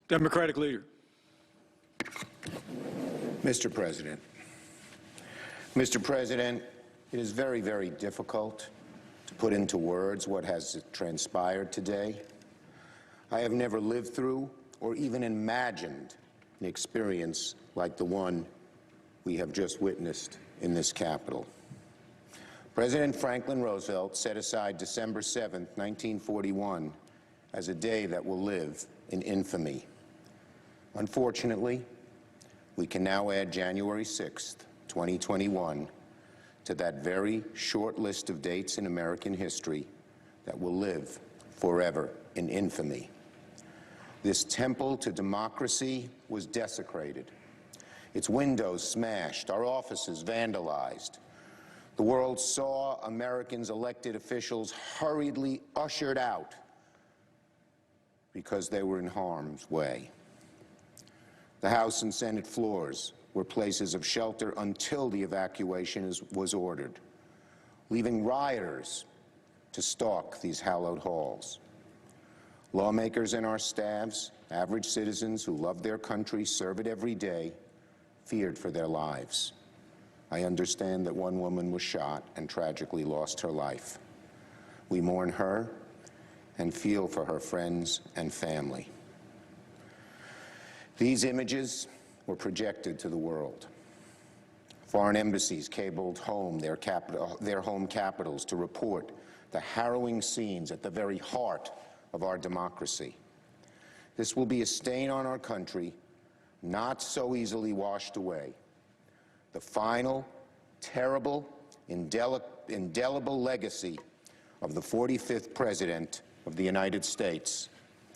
Democratic leader. Mr. President, it is very, very difficult to put into words what has transpired today. I have never lived through or even imagined an experience like the one we have just witnessed in this Capitol. President Franklin Roosevelt set aside December 7, 1941, as a day that will live in infamy. Unfortunately, we can now add January 6, 2021, to that very short list of dates in American history that will live forever in infamy. This temple to democracy was desecrated, its windows smashed, our offices vandalized. The world saw Americans' elected officials hurriedly ushered out because they were in harm's way. The House and Senate floors were places of shelter until the evacuation was ordered, leaving rioters to stalk these hallowed halls. Lawmakers and our staffs, average citizens who love their country, serve it every day, feared for their lives. I understand that one woman was shot and tragically lost her life. We mourn her and feel for her friends and family. These images were projected to the world. Foreign embassies cabled home their home capitals to report the harrowing scenes at the very heart of our democracy. This will be a stain on our country, not so easily washed away. The final, terrible, indelible legacy of the 45th President of the United States,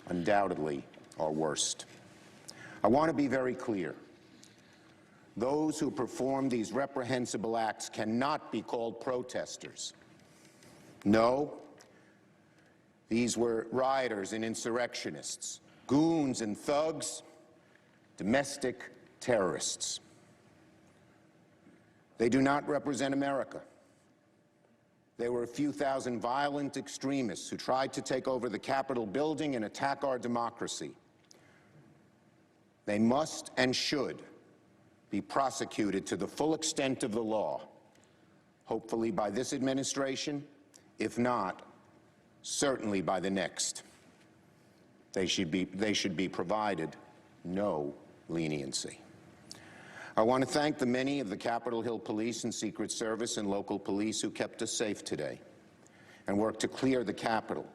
undoubtedly our worst. I want to be very clear. Those who perform these reprehensible acts cannot be called protesters. No, these were rioters and insurrectionists, goons and thugs, domestic terrorists. They do not represent America. They were a few thousand violent extremists who tried to take over the Capitol building and attack our democracy. They must and should be prosecuted to the full extent of the law, hopefully by this administration, if not, certainly by the next. They should be provided no leniency. I want to thank the many of the Capitol Hill Police and Secret Service and local police who kept us safe today and worked to clear the Capitol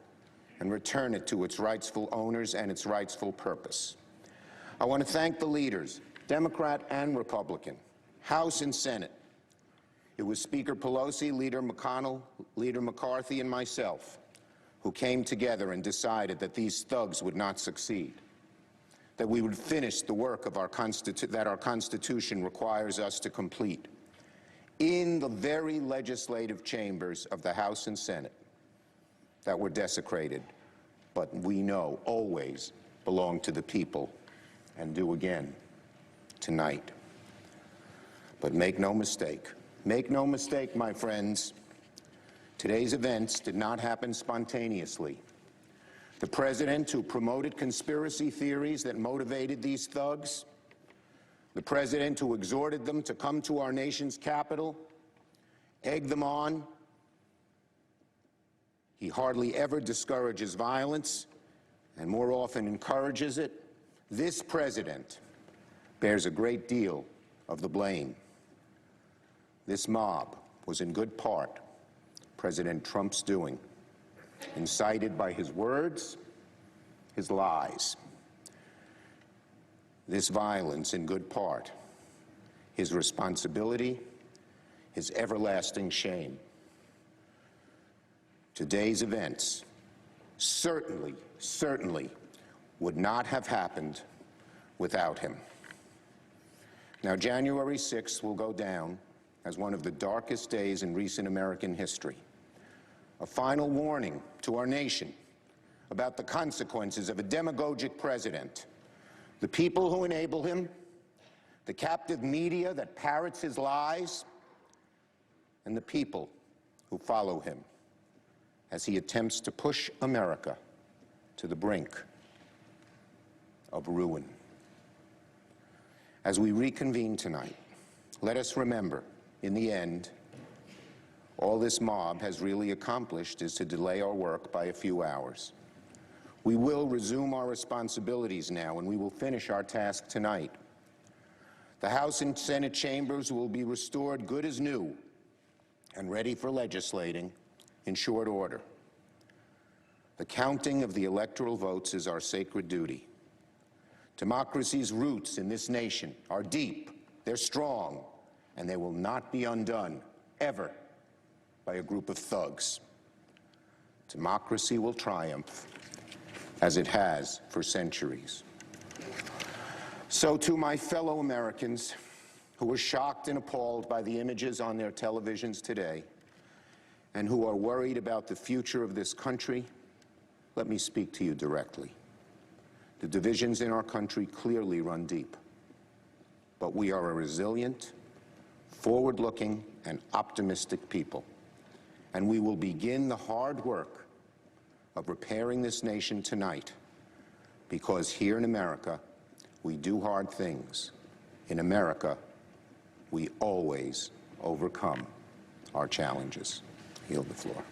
and return it to its rightful owners and its rightful purpose. I want to thank the leaders, Democrat and Republican, House and Senate. It was Speaker Pelosi, Leader McConnell, Leader McCarthy, and myself who came together and decided that these thugs would not succeed, that we would finish the work of that our Constitution requires us to complete in the very legislative chambers of the House and Senate that were desecrated, but we know always belong to the people and do again tonight. But make no mistake, my friends, today's events did not happen spontaneously. The president who promoted conspiracy theories that motivated these thugs, the president who exhorted them to come to our nation's capital, egged them on. He hardly ever discourages violence and more often encourages it. This president bears a great deal of the blame. This mob was in good part President Trump's doing, incited by his words, his lies. This violence, in good part, his responsibility, his everlasting shame. Today's events certainly would not have happened without him. Now, January 6th will go down as one of the darkest days in recent American history. A final warning to our nation about the consequences of a demagogic president, the people who enable him, the captive media that parrots his lies, and the people who follow him as he attempts to push America to the brink of ruin. As we reconvene tonight, let us remember, in the end, all this mob has really accomplished is to delay our work by a few hours. We will resume our responsibilities now, and we will finish our task tonight. The House and Senate chambers will be restored good as new and ready for legislating in short order. The counting of the electoral votes is our sacred duty. Democracy's roots in this nation are deep, they're strong, and they will not be undone, ever, by a group of thugs. Democracy will triumph, as it has for centuries. So to my fellow Americans who were shocked and appalled by the images on their televisions today and who are worried about the future of this country, let me speak to you directly. The divisions in our country clearly run deep, but we are a resilient, forward-looking, and optimistic people, and we will begin the hard work of repairing this nation tonight, because here in America, we do hard things. In America, we always overcome our challenges. I yield the floor.